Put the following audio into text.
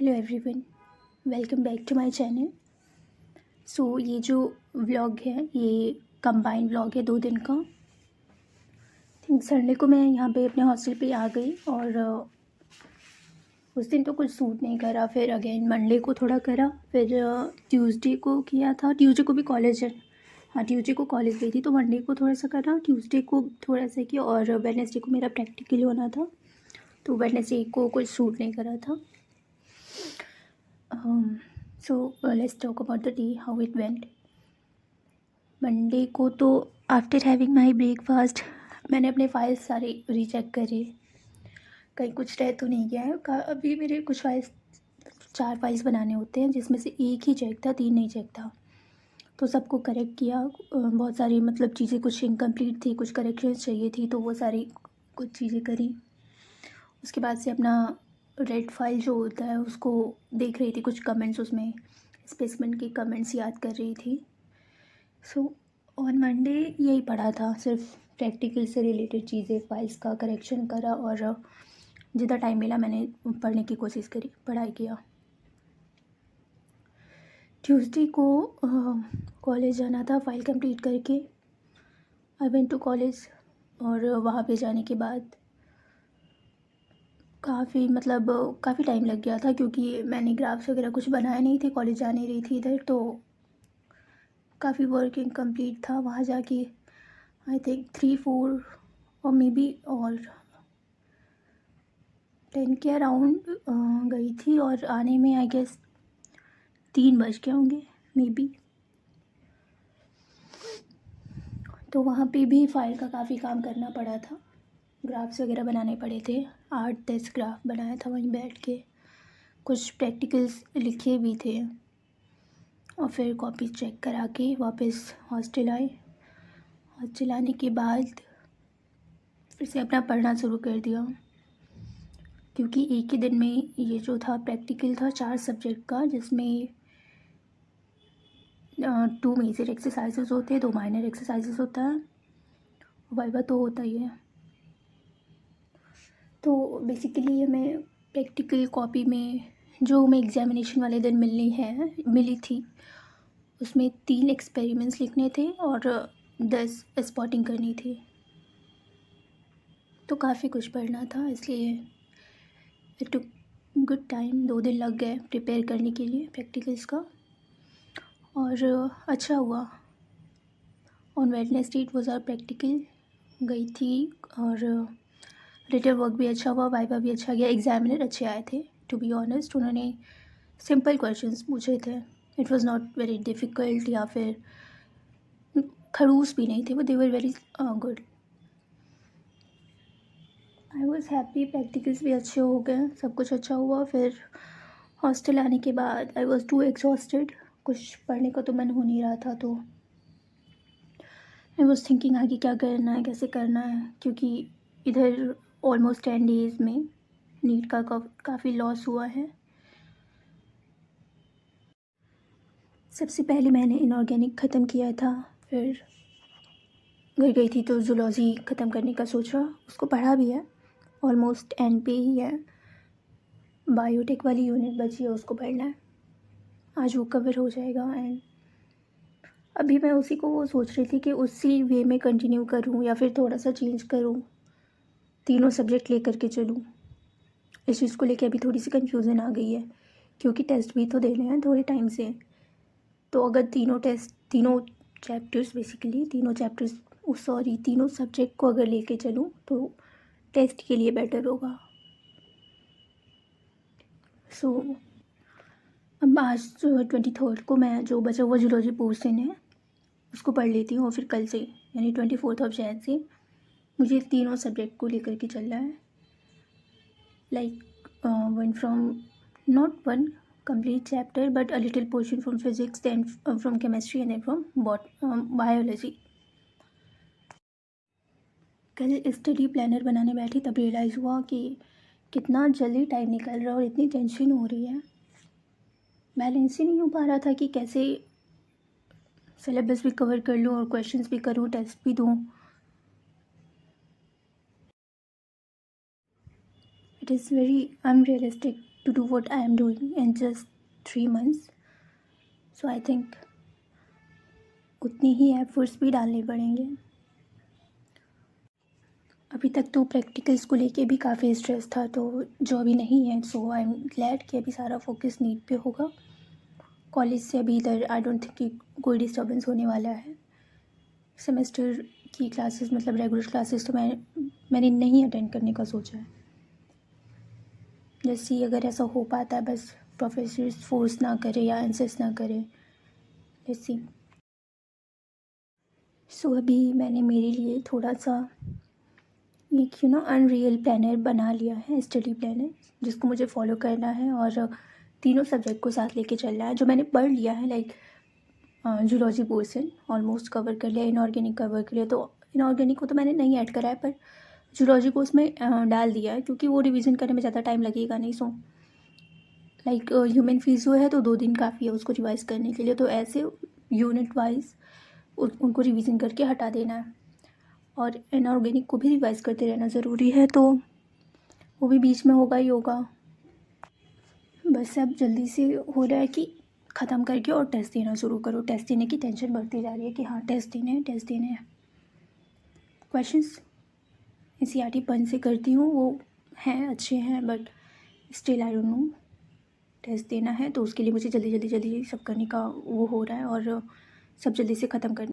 Hello everyone, welcome back to my channel. ये जो vlog है ये कंबाइंड व्लॉग है 2 दिन का। थिंक संडे को मैं यहाँ पे अपने हॉस्टल पे आ गई और उस दिन तो कुछ सूट नहीं करा। फिर अगेन मंडे को थोड़ा करा, फिर ट्यूसडे को किया था। ट्यूसडे को भी कॉलेज है, हाँ ट्यूसडे को कॉलेज गई थी तो मंडे को थोड़ा सा करा, ट्यूसडे को थोड़ा सा किया और वेडनेसडे को मेरा प्रैक्टिकल होना था तो वेडनेसडे को कुछ सूट नहीं करा था। Let's talk about the day, how it went. Monday को तो आफ्टर हैविंग माई ब्रेकफास्ट मैंने अपने फाइल्स सारे रीचेक करे, कहीं कुछ रह तो नहीं गया है। अभी मेरे कुछ फाइल्स 4 फाइल्स बनाने होते हैं जिसमें से 1 ही चेक था, 3 नहीं चेक था। तो सबको करेक्ट किया। बहुत सारी मतलब चीज़ें कुछ इनकम्प्लीट थी, कुछ करेक्शंस चाहिए थी तो वो सारी कुछ चीज़ें करी। उसके बाद से अपना रेड फाइल जो होता है उसको देख रही थी, कुछ कमेंट्स उसमें स्पेसिमेन के कमेंट्स याद कर रही थी। ऑन मंडे यही पढ़ा था, सिर्फ प्रैक्टिकल से रिलेटेड चीज़ें, फाइल्स का करेक्शन करा और जितना टाइम मिला मैंने पढ़ने की कोशिश करी, पढ़ाई किया। ट्यूसडे को कॉलेज जाना था फाइल कंप्लीट करके। आई वेंट टू कॉलेज और वहाँ पे जाने के बाद काफ़ी टाइम लग गया था क्योंकि मैंने ग्राफ्स वगैरह कुछ बनाए नहीं थे, कॉलेज जा नहीं रही थी इधर, तो काफ़ी वर्क इनकम्प्लीट था। वहाँ जाके आई थिंक 3-4 और मे बी और 10 के अराउंड गई थी और आने में आई गेस 3 बज गए होंगे मे बी। तो वहाँ पे भी फाइल का काफ़ी काम करना पड़ा था, ग्राफ्स वगैरह बनाने पड़े थे। 8-10 ग्राफ बनाया था वहीं बैठ के, कुछ प्रैक्टिकल्स लिखे भी थे और फिर कॉपी चेक करा के वापस हॉस्टल आए। हॉस्टल आने के बाद फिर से अपना पढ़ना शुरू कर दिया क्योंकि एक ही दिन में ये जो था प्रैक्टिकल था 4 सब्जेक्ट का, जिसमें 2 मेजर एक्सरसाइजेस होते हैं, 2 माइनर एक्सरसाइजेस होता है, वाइवा तो होता ही है। तो बेसिकली हमें प्रैक्टिकल कॉपी में जो हमें एग्जामिनेशन वाले दिन मिली थी उसमें 3 एक्सपेरिमेंट्स लिखने थे और 10 स्पॉटिंग करनी थी। तो काफ़ी कुछ पढ़ना था, इसलिए इट टुक गुड टाइम। 2 दिन लग गए प्रिपेयर करने के लिए प्रैक्टिकल्स का और अच्छा हुआ। On Wednesday it was our practical, गई थी और रिटन वर्क भी अच्छा हुआ, वाइवा भी अच्छा गया। एग्जामिनर अच्छे आए थे टू बी ऑनेस्ट, उन्होंने सिंपल क्वेश्चंस पूछे थे। It was not very difficult या फिर खड़ूस भी नहीं थे वो, they were very good. I was happy, practicals भी अच्छे हो गए, सब कुछ अच्छा हुआ। फिर हॉस्टल आने के बाद आई वॉज टू एग्जॉस्टेड, कुछ पढ़ने का तो मन हो नहीं रहा था। तो आई वॉज थिंकिंग आगे क्या करना है, कैसे करना है, क्योंकि इधर ऑलमोस्ट 10 डेज़ में नीट का काफ़ी लॉस हुआ है। सबसे पहले मैंने इनऑर्गेनिक ख़त्म किया था, फिर घर गई थी तो जूलॉजी ख़त्म करने का सोचा, उसको पढ़ा भी है, ऑलमोस्ट एंड पे ही है। बायोटेक वाली यूनिट बची है, उसको पढ़ना है, आज वो कवर हो जाएगा। एंड अभी मैं उसी को वो सोच रही थी कि उसी वे में कंटिन्यू करूँ या फिर थोड़ा सा चेंज करूँ, तीनों सब्जेक्ट लेकर के चलूँ। इस चीज़ को लेकर अभी थोड़ी सी कन्फ्यूज़न आ गई है क्योंकि टेस्ट भी तो देने हैं थोड़े टाइम से। तो अगर तीनों सब्जेक्ट को अगर लेके चलूँ तो टेस्ट के लिए बेटर होगा। अब आज 23 को मैं जो बचा हुआ जूलॉजी पोर्शन है उसको पढ़ लेती हूँ और फिर कल से यानी 24 जनवरी से मुझे तीनों सब्जेक्ट को लेकर के चलना है। Like not one complete chapter but a little portion from physics, then from chemistry and then from biology. कल स्टडी प्लानर बनाने बैठी तब रियलाइज़ हुआ कि कितना जल्दी टाइम निकल रहा है और इतनी टेंशन हो रही है, बैलेंस ही नहीं हो पा रहा था कि कैसे सिलेबस भी कवर कर लूँ और क्वेश्चंस भी करूँ, टेस्ट भी दूँ। It is very unrealistic to do what I am doing in just 3 months. So I think उतनी ही एफर्ट्स भी डालने पड़ेंगे। अभी तक तो प्रैक्टिकल्स को लेके भी काफ़ी स्ट्रेस था, तो जो अभी नहीं है, सो आई एम ग्लैड कि अभी सारा फोकस नीट पे होगा। कॉलेज से अभी इधर आई डोंट थिंक कि कोई डिस्टर्बेंस होने वाला है। सेमेस्टर की क्लासेस मतलब रेगुलर क्लासेस तो मैंने नहीं अटेंड करने का सोचा है। जैसे अगर ऐसा हो पाता है, बस प्रोफेसर्स फोर्स ना करे या इंसिस्ट ना करे। Let's see. सो अभी मैंने मेरे लिए थोड़ा सा एक अनरियल प्लानर बना लिया है, स्टडी प्लानर, जिसको मुझे फॉलो करना है और तीनों सब्जेक्ट को साथ लेके चलना है। जो मैंने पढ़ लिया है, like zoology portion almost cover कर लिया, इनऑर्गेनिक कवर कर लिया। तो इनऑर्गेनिक को तो मैंने नहीं ऐड करा है, पर जूलॉजी को उसमें डाल दिया है, क्योंकि वो रिवीजन करने में ज़्यादा टाइम लगेगा नहीं। सो लाइक ह्यूमन फिजियो है तो 2 दिन काफ़ी है उसको रिवाइज़ करने के लिए। तो ऐसे यूनिट वाइज उनको रिवीजन करके हटा देना है, और इनऑर्गेनिक को भी रिवाइज़ करते रहना ज़रूरी है, तो वो भी बीच में होगा ही होगा। बस अब जल्दी से हो रहा है कि ख़त्म करके और टेस्ट देना शुरू करो। टेस्ट देने की टेंशन बढ़ती जा रही है कि हाँ टेस्ट देने हैं, टेस्ट देने हैं। क्वेश्चंस NCERT पन से करती हूँ, वो हैं अच्छे हैं, but still I don't know. Test देना है तो उसके लिए मुझे जल्दी सब करने का वो हो रहा है, और सब जल्दी से ख़त्म करना।